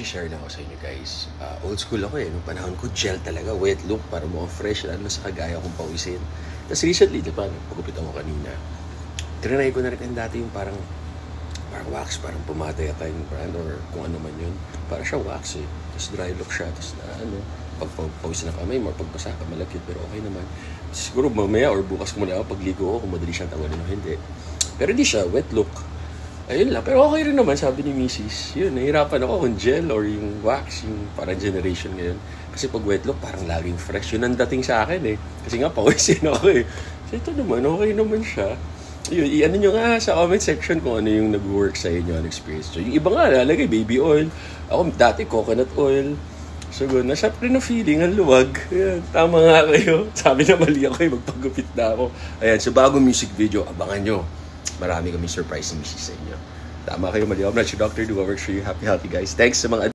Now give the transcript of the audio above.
share lang ako sa inyo guys. Old school ako eh. Nung panahon ko, gel talaga. Wet look para mukhang fresh. Lalo sa kagaya kong pawisin. Tapos recently, di ba, pagupit ako kanina. Trinay ko na rin dati yung parang wax, parang pumatay at yung brand or kung ano man yun. Para siya wax eh. Tapos dry look siya. Tapos pagpawis na kamay mo, pagpasa ka malagkit. Pero okay naman. Siguro mamaya or bukas ko muna ako pagligo ko kung madali siyang tawalin o hindi. Pero hindi siya wet look. Ayun lang. Pero okay rin naman, sabi ni Mrs. Yun, nahirapan ako kung gel or yung wax, yung parang generation ngayon. Kasi pag wet look, parang laging fresh. Yun ang dating sa akin eh. Kasi nga, pawisin ako eh. So ito naman, okay naman siya. Yun, i-ano nyo nga sa comment section kung ano yung nag-work sa inyo, ang experience nyo. Yung iba nga, lalagay baby oil. Ako dati, coconut oil. So good, nasap rin na feeling, ang luwag. Ayan, tama nga kayo. Sabi na mali ako eh, magpagupit na ako. Ayan, sa bagong music video, abangan nyo. Marami kami surprise ni Mrs. sa inyo. Tama kayo, mali. I'm not your doctor. Do what works for you. Happy, healthy guys. Thanks sa mga